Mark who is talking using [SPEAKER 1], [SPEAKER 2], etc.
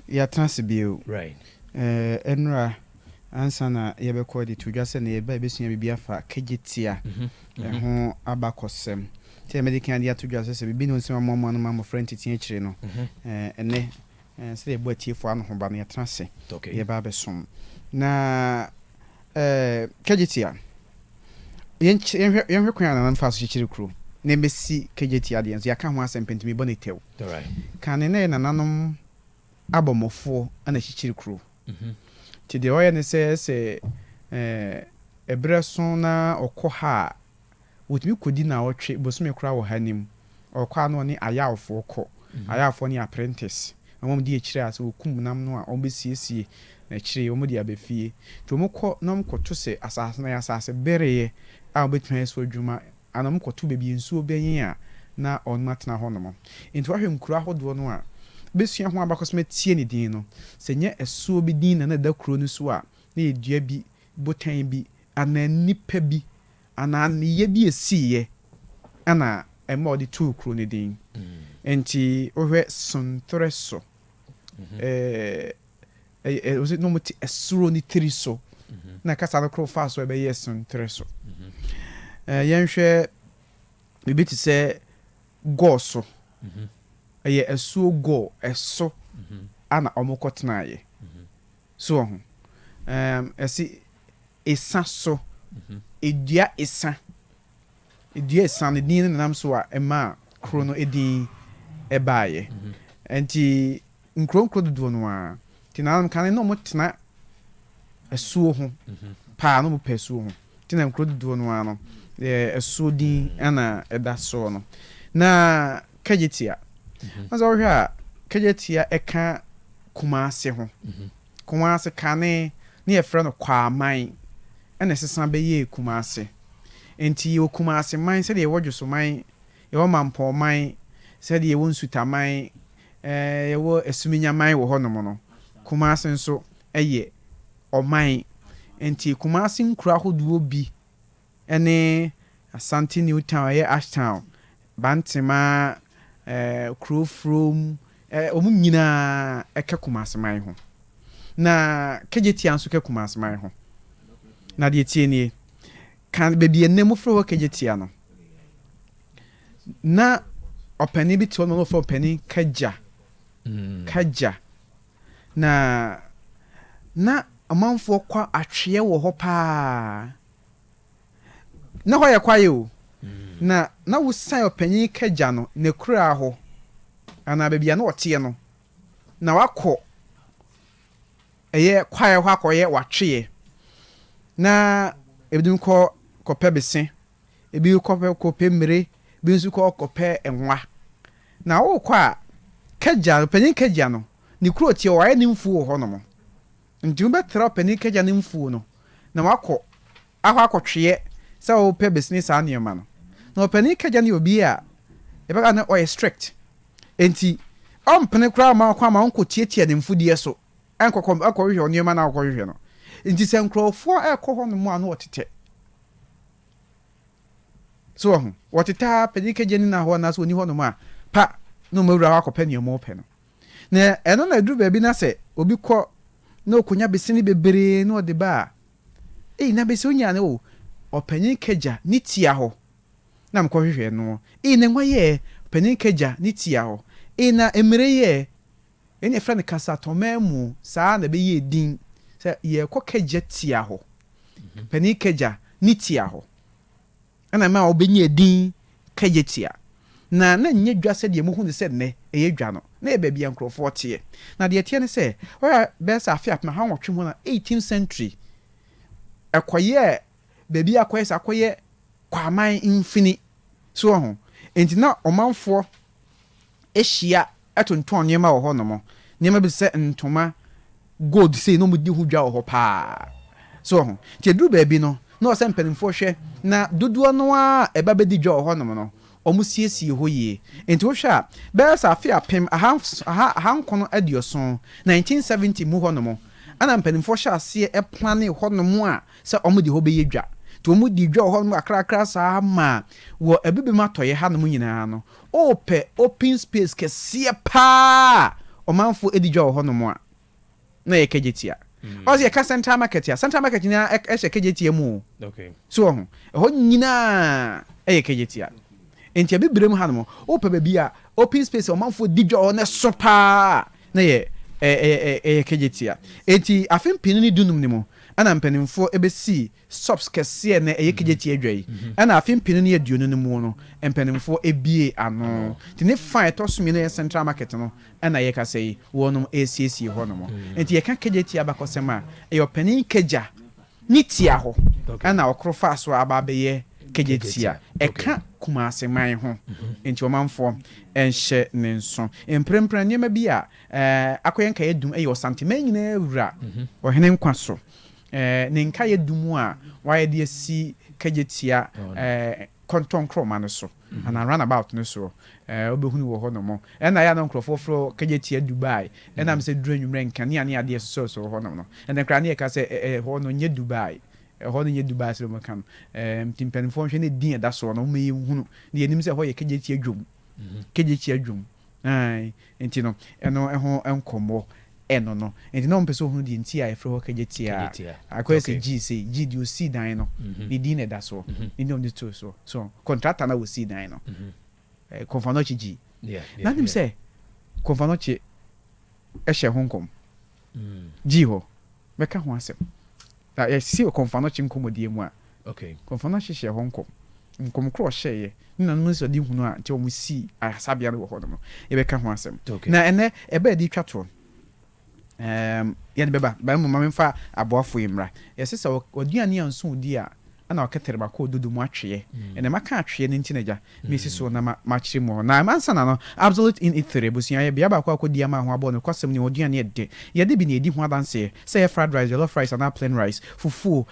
[SPEAKER 1] Ya transibio.
[SPEAKER 2] Right.
[SPEAKER 1] Enra ansana yebekɔ de to dwase na yeba ebesua bibia fa Kejetia. Ho abakɔsɛm. Tie medical dia to dwase se bibi no nsɛm amɔ no ma friend titie kyire no. Ene se yebo atiefo ano ho ba no ya transe. Yeba besom. Na Kejetia. Yenhwe kwan na nfa so kyire kro. Na mbesi Kejetia de enso ya ka ho asɛm pentimi bonetew.
[SPEAKER 2] Right.
[SPEAKER 1] Kan ne na nanom abomofo ana kyire kro. Ti de oye ne se ebreso na okoha wotimi kodi na otwe bosome kra wo hanim okwa no ne ayawfo ko ayawfo ne apprentice amom di ekire ase okum nam no a ombesiesie na kire omodi abefie to mokɔ nam kɔto se asase na asase bereye a obetwan so adwuma anam kɔto bebi nsuo benyen a na onmatena hɔ no nti wahwe nkura hodo no a besua ho abakɔsome tie ne din no sɛ nye esuo bi din na da kuro no so a na edua bi botan bi ana nipa bi ana ne bi esiye ana ema odi tu kuro ne din enti ohwe sontreso was it no muti esuro ni triso na kasa no kuro fa so ebe yes sontreso yenhwe bibi ti se goso eye esuo go eso ana omokotenaye so ho esi esa so edua esa ne din nam so a ema krono edin ebaye enti nkronkro dodo no a tinanam kan no motena esuo ho pa no mo pesuo ho tina nkro dodo no a no esuo din ana eda so no na Kejetia mazo hwa Kejetia eka Kumasi ho Kumasi kane ne efre no kwaman ene sesa beye Kumasi enti yo Kumasi man se de wodwo man yo mampo man se de wo nsuta man yo esuminya man wo hono mo no Kumasi nso eye oman enti Kumasi nkura hoduo bi ene Asante New Town ye Ashtown Bantima Crowfrom omu nyina eka Kumasi man ho na Kejetia nso ke Kumasi man ho na de tie nie kan bebi enemu fro Kejetia no na opani bi to no fo opani Kwagya na amanfo kwa atwe wo ho pa na ho ye kwaye o na wusan opani Kwagya no ne kura ho ana bebi na otie no na wakọ eye kwaye ho akoye watwe na ebidum ko kopɛ bese ebi kopɛ mmere bi nsu ko kopɛ enwa na wo kwa Kwagya panin Kwagya no ni kuro tie wa ni mfu ho no mo nti wo betra panin Kwagya ni mfu no na wakɔ akotwe sɛ wo pɛ business anema no na panin Kwagya ni obi a ebeka na o strict enti ompene kura ma kwa ma onko tietie ne mfudie so akɔhwehwɛ onema na akɔhwehwɛ no nti sɛ nkrofo ekɔ hɔ no mu ano otete so ho woteta panin Kwagya ni na hɔ na so ni hɔ no ma pa no mawura akɔpɛ ne mo pɛ no na eno na duru ba bi na sɛ obi kɔ na okonya besini bebere na ode ba na besi onya ne o panin Kwagya ni tia hɔ na mkɔhwehwɛ no ne nwaye panin Kwagya ni tia hɔ na emere ye ene fra ne kasa tomamu saa na be ye din sɛ ye kɔ Kwagya tia hɔ panin Kwagya ni tia hɔ ana ma obenye din Kejetia na nye dwa sɛ de mu hu ne sɛ ne eye dwa no na e ba bia nkrofo tie na de tie ne sɛ ora besa afia ma ha nwotwe ho na 18th century ekoye ba bia akoye kwaman infini so ho enti na omanfo ehia etonton nyema wo ho no mo nyema bi sɛ ntoma gold sei no mu di hu dwa wo ho pa so ho tie duru ba bi no na o sɛ mpanimfo hwɛ na dodoɔ no a eba bedi dwa wo ho no mo no omusiesie ho ye enti wo hwɛ a besa afia pem aha nkono adioson 1970 mu ho no mo ana mpanimfo hwɛ ase e plane ho no mo a sɛ omudi ho be ye dwa to mu di dwa ho no akrakra saa ma wo ebebe matoye ha no nyina no open space kese pa omanfo edi dwa ho no mo a na ye Kejetia ozi ye ka central market ni e hye Kejetia mu
[SPEAKER 2] okay
[SPEAKER 1] so ho nyina ye Kejetia enti abibrem ha no ope ba bia open space omanfo di dwa ho na so pa na ye Kejetia enti afem pinu ni dunum ni mo ana mpanimfo ebesi stops kese na Kejetia adwai ana afem pinu ni aduonu no mu no mpanimfo ebie ano ti ne fine tosumi no central market no ana ye ka sei wonum ACC ho no mo enti ye ka Kejetia bakosema panin Kegya ni tia ho ana okrofa so ababe Kejetia eka Kumasi man ho enti omanfo enhye ne nso emprempran nyema bi a akoyen ka yedum santima nyina awura ohene nkwa so ne nka yedum a waye de si Kejetia konton kroma no so ana runabout no so obehunu wo ho no mo na ya no nkrofofro Kejetia Dubai na am se duru nwumre nka ne ane ade so ho no na kra ne ka se ho no nye Dubai ho no nye Dubai so mo kan timpanfo hwe ne din da so no me hunu ne enim se ho ye Kejetia dwom Kejetia dwom ai enti no eno ho enkomo eno no enti no mpeso hunu di enti a efro ho Kejetia akwese G di o si dan no ne din da so ni no ndi to so contractor na o si dan no konfanochi G na nim se konfanochi ehye honkom G ho beka ho asem da ye si konfanochi nkomodie mu a
[SPEAKER 2] okay
[SPEAKER 1] konfanochi hye honkom nkom kro hye na no so di hunu a nti o mu si asabia no ho no e beka ho asem na ene ebe di twato yɛde bɛba ba mu mamemfa aboafo imra yɛsesa oduane anso di a ana waketere ba ko dodo mu atwe ene maka atwe ne ntinagya mesi so na makyere mu na mansa na no absolute in ithre busia ya bia ba ko akodi ama ho abo no kwasem ne oduane yɛde bi na edi ho adanse say fried rice jollof rice and plain rice fufu